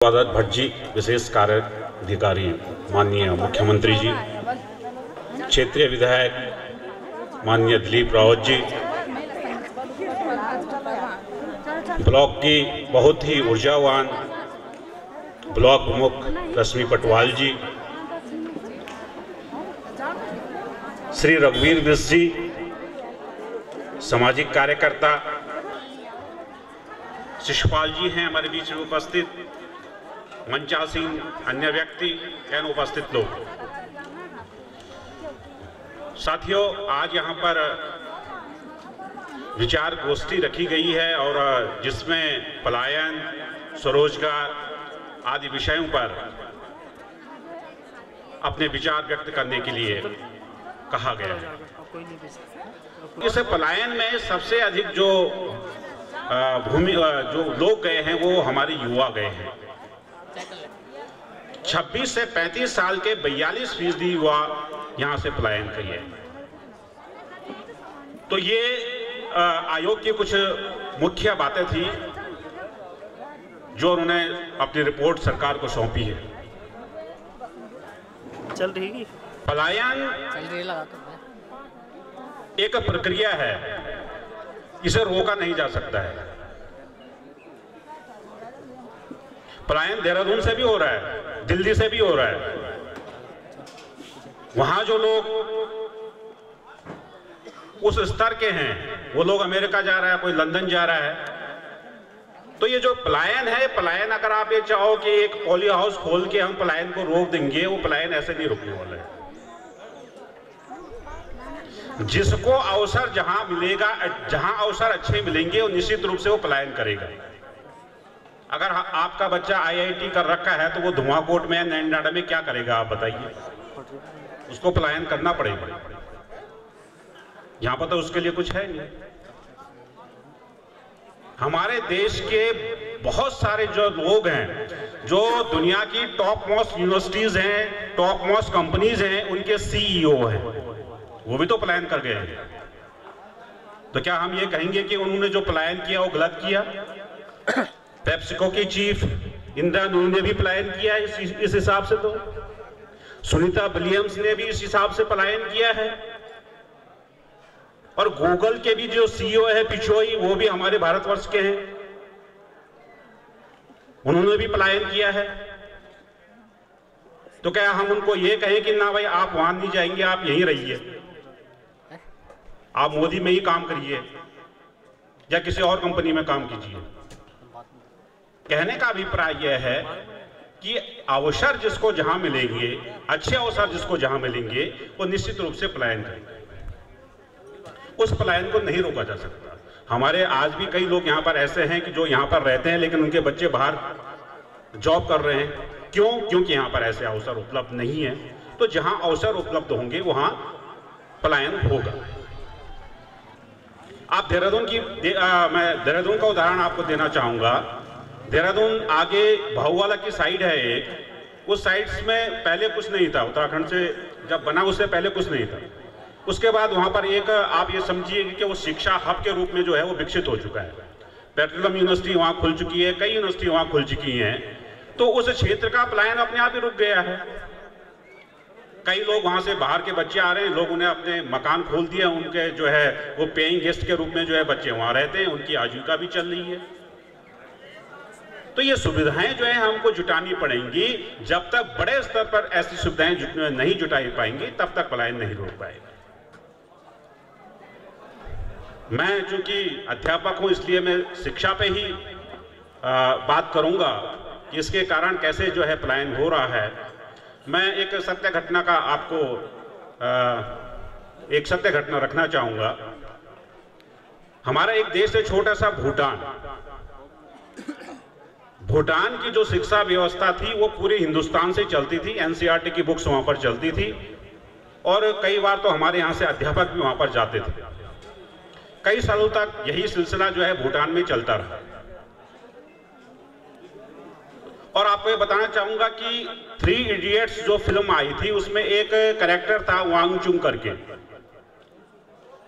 स्वागत भट्ट जी, विशेष कार्य अधिकारी, माननीय मुख्यमंत्री जी, क्षेत्रीय विधायक माननीय दिलीप रावत जी, ब्लॉक की बहुत ही ऊर्जावान ब्लॉक प्रमुख रश्मि पटवाल जी, श्री रघुवीर बिष्ट जी, सामाजिक कार्यकर्ता शिशुपाल जी हैं हमारे बीच में उपस्थित, मंचासीन अन्य व्यक्ति एवं उपस्थित लोग। साथियों, आज यहाँ पर विचार गोष्ठी रखी गई है और जिसमें पलायन, स्वरोजगार आदि विषयों पर अपने विचार व्यक्त करने के लिए कहा गया है। इस पलायन में सबसे अधिक जो लोग गए हैं वो हमारे युवा गए हैं। 26 से 35 साल के 42% युवा यहां से पलायन किए। तो ये आयोग की कुछ मुख्य बातें थी जो उन्होंने अपनी रिपोर्ट सरकार को सौंपी है। चल रही पलायन एक प्रक्रिया है, इसे रोका नहीं जा सकता है। पलायन देहरादून से भी हो रहा है, दिल्ली से भी हो रहा है। वहां जो लोग उस स्तर के हैं वो लोग अमेरिका जा रहा है, कोई लंदन जा रहा है। तो ये जो पलायन है, पलायन अगर आप ये चाहो कि एक पॉली हाउस खोल के हम पलायन को रोक देंगे, वो पलायन ऐसे नहीं रुकने वाला है। जिसको अवसर जहां मिलेगा, जहां अवसर अच्छे मिलेंगे वो निश्चित रूप से वो पलायन करेगा। अगर आपका बच्चा IIT कर रखा है तो वो धुआंकोट में, नैनीताल में क्या करेगा आप बताइए? उसको पलायन करना पड़ेगा। यहां पर तो उसके लिए कुछ है नहीं। हमारे देश के बहुत सारे जो लोग हैं, जो दुनिया की टॉप मोस्ट यूनिवर्सिटीज हैं, टॉप मोस्ट कंपनीज हैं, उनके CEO हैं, वो भी तो पलायन कर गए हैं। तो क्या हम ये कहेंगे कि उन्होंने जो पलायन किया वो गलत किया? पेप्सिको की चीफ इंदिरा नूरी ने भी पलायन किया इस हिसाब से। तो सुनीता विलियम्स ने भी इस हिसाब से पलायन किया है। और गूगल के भी जो CEO है पिचोई, वो भी हमारे भारतवर्ष के हैं, उन्होंने भी पलायन किया है। तो क्या हम उनको ये कहें कि ना भाई आप वहां नहीं जाएंगे, आप यहीं रहिए, आप मोदी में ही काम करिए या किसी और कंपनी में काम कीजिए? कहने का अभिप्राय यह है कि अवसर जिसको जहां मिलेंगे, अच्छे अवसर जिसको जहां मिलेंगे, वो निश्चित रूप से पलायन करेंगे। उस पलायन को नहीं रोका जा सकता। हमारे आज भी कई लोग यहां पर ऐसे हैं कि जो यहां पर रहते हैं लेकिन उनके बच्चे बाहर जॉब कर रहे हैं। क्यों? क्योंकि यहां पर ऐसे अवसर उपलब्ध नहीं है। तो जहां अवसर उपलब्ध होंगे वहां पलायन होगा। आप देहरादून की मैं देहरादून का उदाहरण आपको देना चाहूंगा। देहरादून आगे भाऊवाला की साइड है एक, उस साइड्स में पहले कुछ नहीं था। उत्तराखंड से जब बना उससे पहले कुछ नहीं था। उसके बाद वहां पर एक आप ये समझिए कि वो शिक्षा हब के रूप में जो है वो विकसित हो चुका है। पेट्रोलियम यूनिवर्सिटी वहां खुल चुकी है, कई यूनिवर्सिटी वहां खुल चुकी हैं। तो उस क्षेत्र का पलायन अपने आप ही रुक गया है। कई लोग वहां से बाहर के बच्चे आ रहे हैं, लोग उन्हें अपने मकान खोल दिए, उनके जो है वो पेइंग गेस्ट के रूप में जो है बच्चे वहां रहते हैं, उनकी आजीविका भी चल रही है। तो ये सुविधाएं जो है हमको जुटानी पड़ेंगी। जब तक बड़े स्तर पर ऐसी सुविधाएं नहीं जुटाई पाएंगी तब तक पलायन नहीं रोक पाएगा। मैं चूंकि अध्यापक हूं इसलिए मैं शिक्षा पे ही बात करूंगा कि इसके कारण कैसे जो है पलायन हो रहा है। मैं एक सत्य घटना का आपको एक सत्य घटना रखना चाहूंगा। हमारा एक देश है छोटा सा भूटान। भूटान की जो शिक्षा व्यवस्था थी वो पूरे हिंदुस्तान से चलती थी। NCERT की बुक्स वहां पर चलती थी और कई बार तो हमारे यहां से अध्यापक भी वहां पर जाते थे। कई सालों तक यही सिलसिला जो है भूटान में चलता रहा। और आपको ये बताना चाहूंगा कि 3 इडियट्स जो फिल्म आई थी उसमें एक कैरेक्टर था वांग चुंग करके,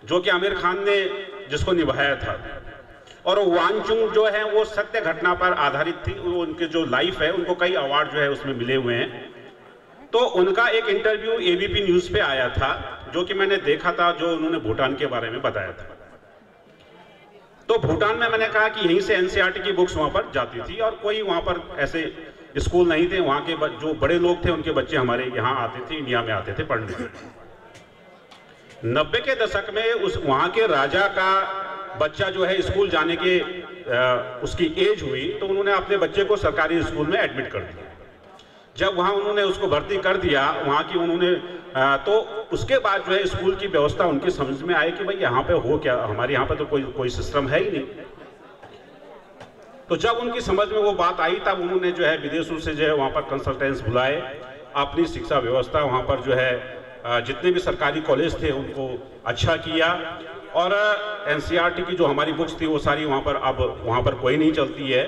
जो कि आमिर खान ने जिसको निभाया था। और वांगचुक जो है वो सत्य घटना पर आधारित थी, वो उनके जो लाइफ है उनको कई अवार्ड जो है उसमें मिले हुए हैं। तो उनका एक इंटरव्यू एबीपी न्यूज़ पे आया था जो कि मैंने देखा था, जो उन्होंने भूटान के बारे में बताया था। तो भूटान में मैंने कहा कि यहीं से एनसीईआरटी की बुक्स वहाँ पर जाती थी और कोई वहाँ पर ऐसे स्कूल नहीं थे, वहाँ के जो बड़े लोग थे उनके बच्चे हमारे यहाँ आते थे, इंडिया में आते थे पढ़ने। 90 के दशक में उस वहाँ के राजा का बच्चा जो है स्कूल जाने के उसकी एज हुई तो उन्होंने अपने बच्चे को सरकारी स्कूल में एडमिट कर दिया। जब वहाँ उन्होंने उसको भर्ती कर दिया वहाँ की उन्होंने तो उसके बाद जो है स्कूल की व्यवस्था उनकी समझ में आई कि भाई यहाँ पे हो क्या, हमारे यहाँ पे तो कोई सिस्टम है ही नहीं। तो जब उनकी समझ में वो बात आई तब उन्होंने जो है विदेशों से जो है वहाँ पर कंसल्टेंट्स बुलाए, अपनी शिक्षा व्यवस्था वहाँ पर जो है जितने भी सरकारी कॉलेज थे उनको अच्छा किया और एनसीईआरटी की जो हमारी बुक्स थी वो सारी वहाँ पर अब वहाँ पर कोई नहीं चलती है।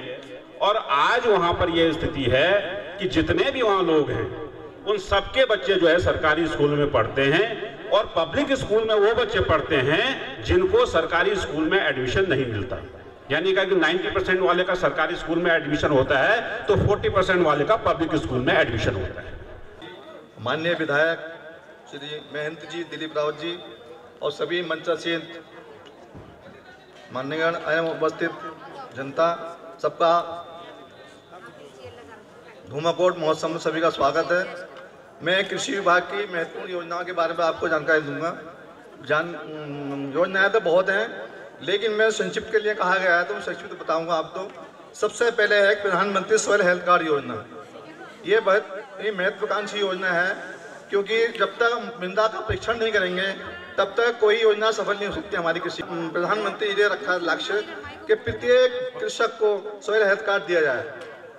और आज वहाँ पर यह स्थिति है कि जितने भी वहाँ लोग हैं उन सबके बच्चे जो है सरकारी स्कूल में पढ़ते हैं और पब्लिक स्कूल में वो बच्चे पढ़ते हैं जिनको सरकारी स्कूल में एडमिशन नहीं मिलता। यानी कि 90% वाले का सरकारी स्कूल में एडमिशन होता है तो 40% वाले का पब्लिक स्कूल में एडमिशन होता है। माननीय विधायक श्री महंत जी, दिलीप रावत जी और सभी मंचासीन मान्यगण एवं उपस्थित जनता, सबका धूमाकोट महोत्सव में सभी का स्वागत है। मैं कृषि विभाग की महत्वपूर्ण योजनाओं के बारे में आपको जानकारी दूंगा। योजनाएं तो बहुत हैं लेकिन मैं संक्षिप्त के लिए कहा गया है तो मैं संक्षिप्त बताऊंगा आपको। सबसे पहले है प्रधानमंत्री सॉइल हेल्थ कार्ड योजना। ये बहुत ही महत्वाकांक्षी योजना है क्योंकि जब तक मृदा का परीक्षण नहीं करेंगे तब तक कोई योजना सफल नहीं हो सकती हमारी कृषि। प्रधानमंत्री ने रखा लक्ष्य कि प्रत्येक कृषक को सॉइल हेल्थ कार्ड दिया जाए,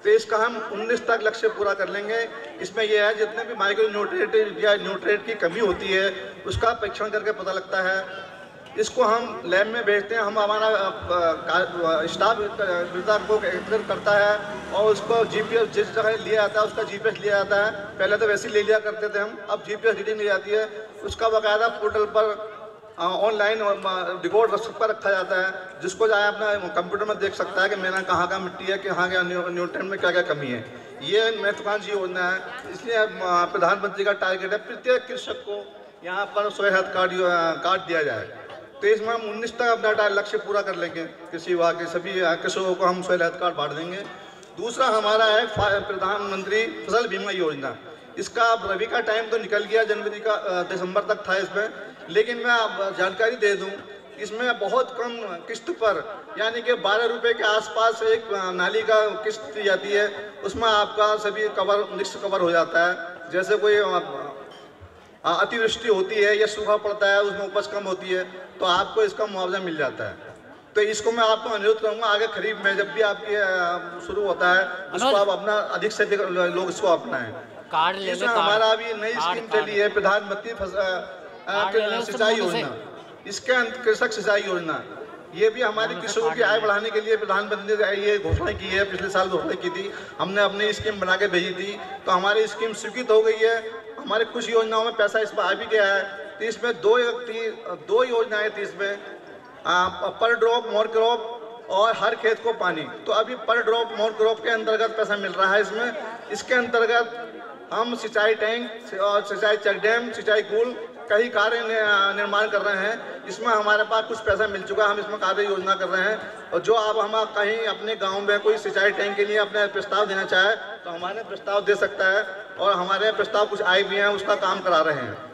तो इसका हम 19 तक लक्ष्य पूरा कर लेंगे। इसमें यह है जितने भी माइक्रो न्यूट्रिएंट या न्यूट्रिएंट की कमी होती है उसका परीक्षण करके पता लगता है। इसको हम लैब में भेजते हैं, हम हमारा स्टाफ मृदा को एकत्रित करता है और उसको जीपीएस जिस जगह लिया जाता है उसका जीपीएस लिया जाता है। पहले तो वैसे ले लिया करते थे हम, अब जीपीएस रीडिंग ली जाती है। उसका बाकायदा पोर्टल पर ऑनलाइन रिकॉर्ड पर रखा जाता है, जिसको जाए अपना कंप्यूटर में देख सकता है कि मेरा कहाँ का मिट्टी है, कि कहाँ का न्यूट्रिएंट में क्या क्या कमी है। ये महत्वाकांक्षी योजना है, इसलिए प्रधानमंत्री का टारगेट है प्रत्येक कृषक को यहाँ पर सॉइल हेल्थ कार्ड दिया जाए। तो इसमें हम 19 तक अपना लक्ष्य पूरा कर लेंगे। कृषि विभाग के सभी कृषकों को हम सॉइल हेल्थ कार्ड बांट देंगे। दूसरा हमारा है प्रधानमंत्री फसल बीमा योजना। इसका रबी का टाइम तो निकल गया, जनवरी का दिसंबर तक था इसमें, लेकिन मैं आप जानकारी दे दूं इसमें बहुत कम किस्त पर यानी कि 12 रुपये के आसपास एक नाली का किस्त दी जाती है। उसमें आपका सभी निश्चित कवर हो जाता है। जैसे कोई अतिवृष्टि होती है या सूखा पड़ता है, उसमें उपज कम होती है तो आपको इसका मुआवजा मिल जाता है। तो इसको मैं आपको अनुरोध करूँगा आगे खरीफ में जब भी आपकी शुरू होता है उसको आप अपना अधिक से अधिक लोग इसको अपनाएं। इसमें हमारा अभी नई स्कीम चली है प्रधानमंत्री सिंचाई योजना, इसके कृषक सिंचाई योजना। ये भी हमारी कृषकों की आय बढ़ाने के लिए प्रधानमंत्री ने ये घोषणा की है, पिछले साल घोषणा की थी, हमने अपनी स्कीम बना के भेजी थी तो हमारी स्कीम स्वीकृत हो गई है। हमारे कुछ योजनाओं में पैसा इसमें आ भी गया है। तो इसमें दो योजनाएं थी इसमें, पर ड्रॉप मोर क्रॉप और हर खेत को पानी। तो अभी पर ड्रॉप मोर क्रॉप के अंतर्गत पैसा मिल रहा है इसमें। इसके अंतर्गत हम सिंचाई टैंक और सिंचाई चेक डैम, सिंचाई कुल कई कार्य निर्माण कर रहे हैं। इसमें हमारे पास कुछ पैसा मिल चुका है, हम इसमें कार्य योजना कर रहे हैं। और जो आप हम कहीं अपने गांव में कोई सिंचाई टैंक के लिए अपने प्रस्ताव देना चाहे तो हमारे प्रस्ताव दे सकता है और हमारे प्रस्ताव कुछ आए भी हैं, उसका काम करा रहे हैं।